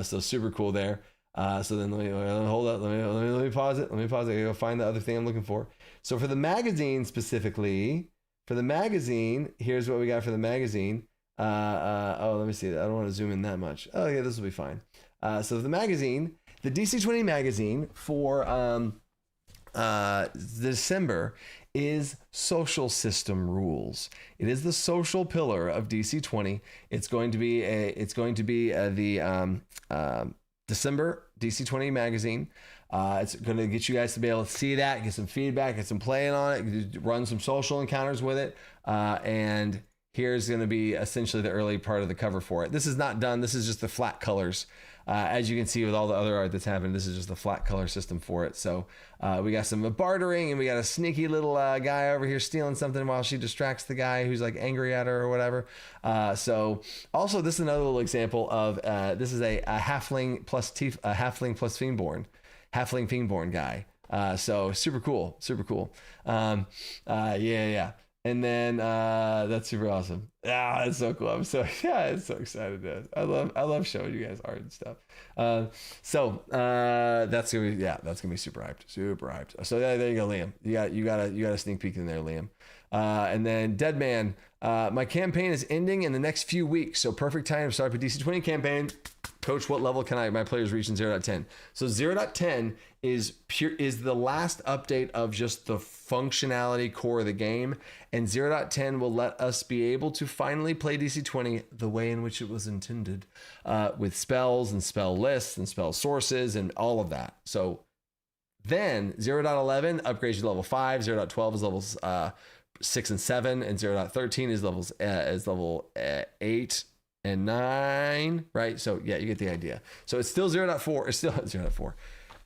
So super cool there. So then let me hold up. Let me pause it. I gotta go find the other thing I'm looking for. So for the magazine specifically, here's what we got for the magazine. Let me see. I don't want to zoom in that much. Oh yeah, this will be fine. So the magazine, the DC20 magazine for December is social system rules. It is the social pillar of DC20. It's going to be the December DC20 magazine. It's going to get you guys to be able to see that, get some feedback, get some playing on it, run some social encounters with it. And here's going to be essentially the early part of the cover for it. This is not done. This is just the flat colors. As you can see with all the other art that's happened, this is just the flat color system for it. So we got some bartering, and we got a sneaky little guy over here stealing something while she distracts the guy who's like angry at her or whatever. So also this is another little example of this is a halfling plus fiendborn guy. So super cool. Yeah. And then that's super awesome. That's so cool. I'm so excited. I love showing you guys art and stuff. That's gonna be super hyped. So yeah, there you go, Liam. You got a sneak peek in there, Liam. And then Deadman, my campaign is ending in the next few weeks, so perfect time to start a DC20 campaign. Coach, what level can my players reach in 0.10? So 0.10 is the last update of just the functionality core of the game, and 0.10 will let us be able to finally play DC20 the way in which it was intended, with spells and spell lists and spell sources and all of that. So then 0.11 upgrades you to level 5, 0.12 is levels 6 and 7, and 0.13 is level 8 and 9, right? So yeah, you get the idea. So it's still 0.4. It's still 0.4.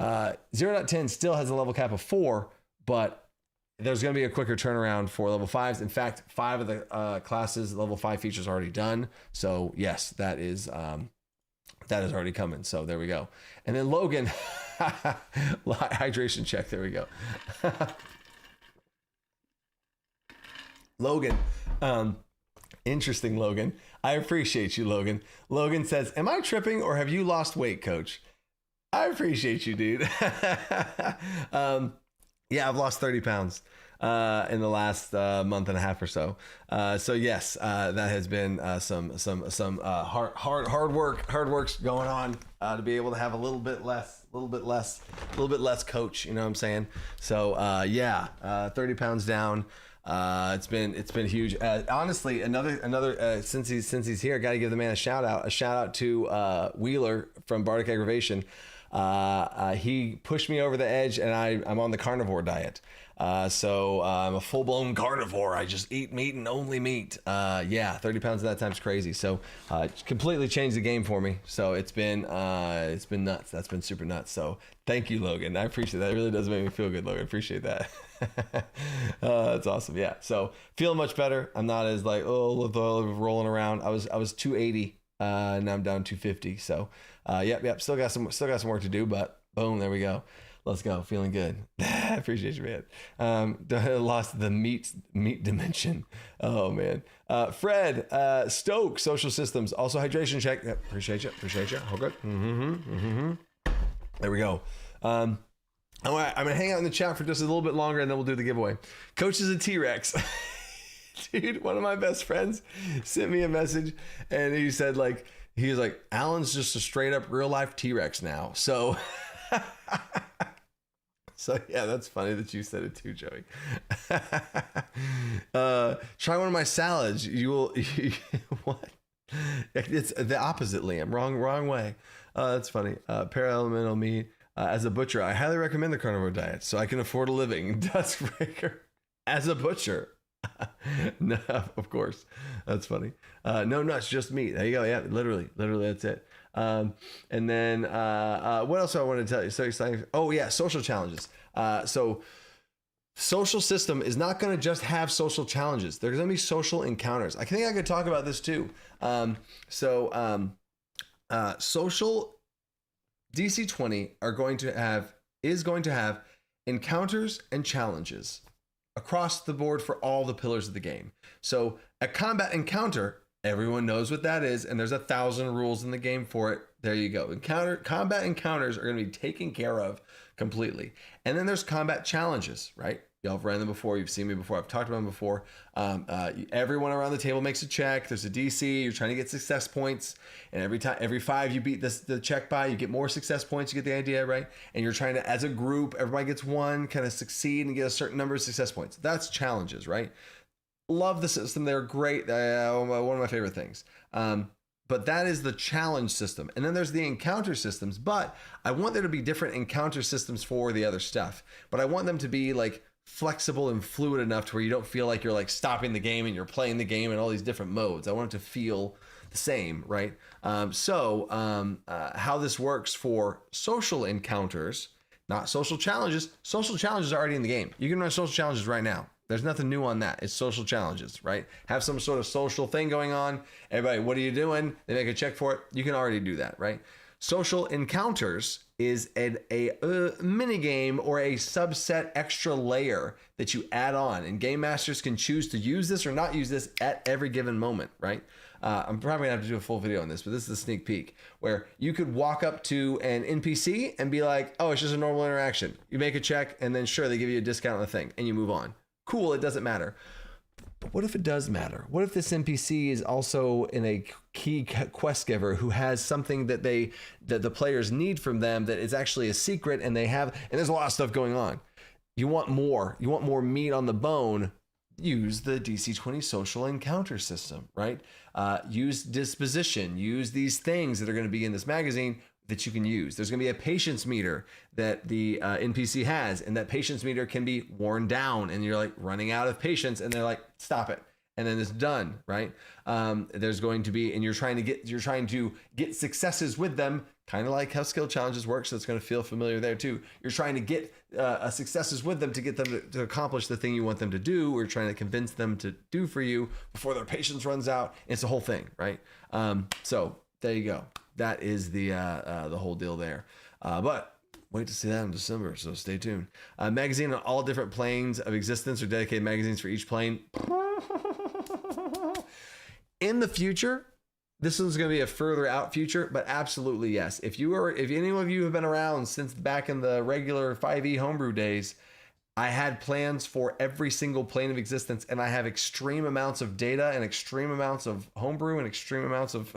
0.10 still has a level cap of 4, but there's going to be a quicker turnaround for level 5s. In fact, 5 of the classes level 5 features are already done. So yes, that is already coming. So there we go. And then Logan, hydration check. There we go. Logan, interesting, Logan. I appreciate you, Logan. Logan says, am I tripping or have you lost weight, coach? I appreciate you, dude. Yeah, I've lost 30 pounds in the last month and a half or so. So yes, that has been some hard work's going on to be able to have a little bit less coach, you know what I'm saying? So yeah, 30 pounds down. It's been huge. Honestly, another since he's here, I got to give the man a shout out to Wheeler from Bardic Aggravation. He pushed me over the edge, and I'm on the carnivore diet. So I'm a full-blown carnivore. I just eat meat and only meat. Yeah, 30 pounds at that time's crazy. So completely changed the game for me. So it's been nuts. That's been super nuts. So thank you, Logan. I appreciate that. It really does make me feel good, Logan. I appreciate that. That's awesome. Yeah. So feeling much better. I'm not as like, rolling around. I was 280. Now I'm down 250. So yep. Still got some work to do, but boom, there we go. Let's go. Feeling good. I appreciate you, man. Lost the meat dimension. Oh man. Fred, Stoke, social systems, also hydration check. Yep, appreciate you. All good. There we go. I'm gonna hang out in the chat for just a little bit longer, and then we'll do the giveaway. Coach is a T-Rex. Dude, one of my best friends sent me a message, and he said he was like, Alan's just a straight up real life T-Rex now. So so yeah, that's funny that you said it too, Joey. Try one of my salads. What? It's the opposite, Liam. Wrong way. That's funny. Para-elemental meat. As a butcher, I highly recommend the carnivore diet so I can afford a living. Duskbreaker. As a butcher. No, of course. That's funny. No nuts, just meat. There you go. Yeah, literally that's it. And then what else do I want to tell you? So exciting. Oh yeah, social challenges. So social system is not going to just have social challenges. There's going to be social encounters. I think I could talk about this too. Social DC20 is going to have encounters and challenges across the board for all the pillars of the game. So a combat encounter, everyone knows what that is, and there's 1,000 rules in the game for it. There you go. Combat encounters are going to be taken care of completely. And then there's combat challenges, right? Y'all have ran them before. You've seen me before. I've talked about them before. Everyone around the table makes a check. There's a DC. You're trying to get success points. And every 5 you beat the check by, you get more success points. You get the idea, right? And you're trying to, as a group, everybody gets one, kind of succeed and get a certain number of success points. That's challenges, right? Love the system. They're great. One of my favorite things. But that is the challenge system. And then there's the encounter systems. But I want there to be different encounter systems for the other stuff. But I want them to be flexible and fluid enough to where you don't feel like you're stopping the game and you're playing the game in all these different modes. I want it to feel the same, right? How this works for social encounters, not social challenges. Social challenges are already in the game. You can run social challenges right now. There's nothing new on that. It's social challenges, right? Have some sort of social thing going on. Everybody, what are you doing? They make a check for it. You can already do that, right? Social encounters is a mini game or a subset extra layer that you add on, and game masters can choose to use this or not use this at every given moment, right? I'm probably gonna have to do a full video on this, but this is a sneak peek where you could walk up to an NPC and be like, oh, it's just a normal interaction. You make a check and then sure, they give you a discount on the thing and you move on. Cool, it doesn't matter. what if it does matter? What if this NPC is also in a key quest giver who has something that the players need from them that is actually a secret, and there's a lot of stuff going on. You want more meat on the bone. Use the DC20 social encounter system, right? Use disposition, use these things that are going to be in this magazine that you can use. There's going to be a patience meter that the NPC has, and that patience meter can be worn down, and you're like running out of patience, and they're like, stop it. And then it's done, right? There's going to be, and you're trying to get successes with them, kind of like how skill challenges work. So it's going to feel familiar there too. You're trying to get successes with them to get them to accomplish the thing you want them to do, or you're trying to convince them to do for you before their patience runs out. It's a whole thing, right? So there you go. That is the whole deal there. But wait to see that in December, so stay tuned. Magazine on all different planes of existence, or dedicated magazines for each plane. In the future, this is going to be a further out future, but absolutely yes. If any of you have been around since back in the regular 5e homebrew days, I had plans for every single plane of existence, and I have extreme amounts of data and extreme amounts of homebrew and extreme amounts of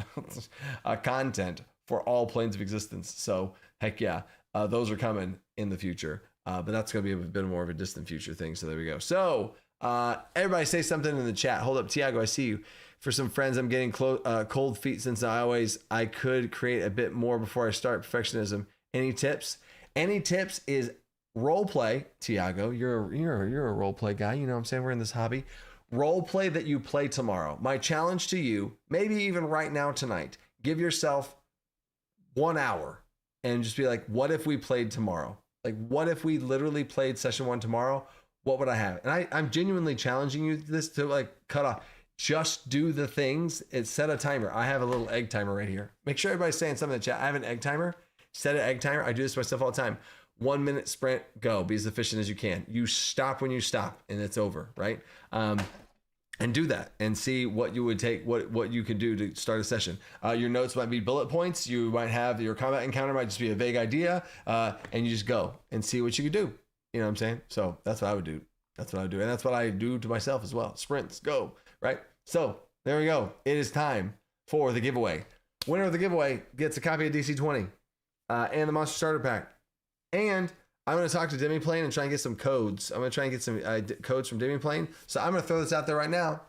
content for all planes of existence. So heck yeah, those are coming in the future, but that's going to be a bit more of a distant future thing. So there we go. So everybody say something in the chat. Hold up, Tiago, I see you. For some friends, I'm getting cold feet since I could create a bit more before I start perfectionism. Any tips? Any tips is role play. Tiago, you're a role play guy. You know what I'm saying? We're in this hobby. Role play that you play tomorrow. My challenge to you, maybe even right now tonight, give yourself 1 hour and just be like, what if we played tomorrow? Like, what if we literally played session 1 tomorrow? What would I have? And I'm genuinely challenging you to like cut off. Just do the things. It's set a timer. I have a little egg timer right here. Make sure everybody's saying something in the chat. I have an egg timer. Set an egg timer. I do this myself all the time. 1 minute sprint, go. Be as efficient as you can. You stop when you stop, and it's over, right? And do that and see what you would take, what you can do to start a session. Your notes might be bullet points. You might have your combat encounter might just be a vague idea, and you just go and see what you could do. You know what I'm saying? So that's what I would do. That's what I would do. And that's what I do to myself as well. Sprints, go, right? So there we go. It is time for the giveaway. Winner of the giveaway gets a copy of DC20 and the Monster Starter Pack. And I'm going to talk to Demiplane and try and get some codes. I'm going to try and get some codes from Demiplane. So I'm going to throw this out there right now.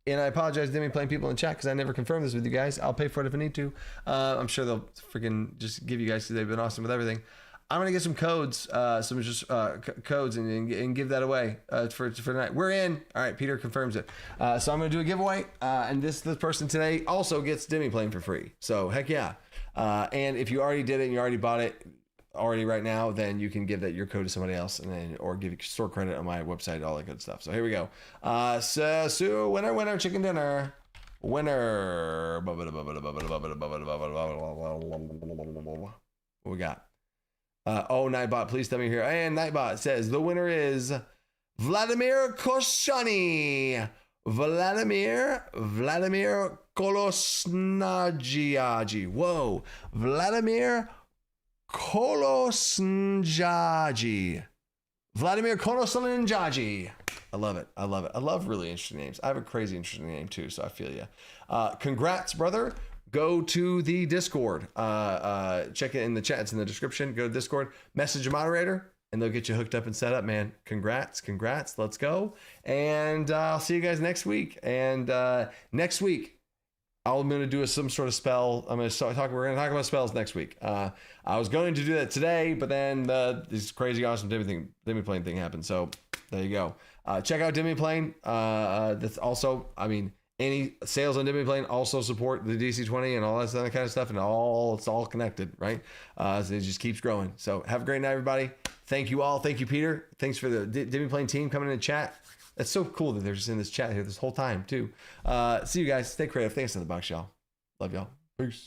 And I apologize, Demiplane people in chat, because I never confirmed this with you guys. I'll pay for it if I need to. I'm sure they'll freaking just give you guys, because they've been awesome with everything. I'm going to get some codes, codes and give that away for tonight. We're in. All right, Peter confirms it. So I'm going to do a giveaway. And this person today also gets Demiplane for free. So heck yeah. And if you already did it and you already bought it already right now, then you can give your code to somebody else, and then or give store credit on my website, all that good stuff. So here we go. So winner, chicken dinner. Winner. What we got? Nightbot, please tell me here. And Nightbot says the winner is Vladimir Koshani. Vladimir Kolosnagiaji. Whoa. Vladimir Kolosnagiaji. Vladimir Kolosnagiaji. I love it. I love really interesting names. I have a crazy interesting name too, so I feel you. Congrats, brother. Go to the Discord. Check it in the chat. It's in the description. Go to Discord. Message a moderator, and they'll get you hooked up and set up, man. Congrats. Let's go. And I'll see you guys next week. And next week, I'm going to do some sort of spell. We're going to talk about spells next week. I was going to do that today, but then this crazy awesome Demiplane thing happened. So there you go. Check out Demiplane. That's also, any sales on Demiplane also support the DC20 and all that other kind of stuff, and it's all connected, right? So it just keeps growing. So have a great night, everybody. Thank you all. Thank you, Peter. Thanks for the Demiplane team coming in the chat. That's so cool that they're just in this chat here this whole time too. See you guys. Stay creative. Thanks in the box, y'all. Love y'all. Peace.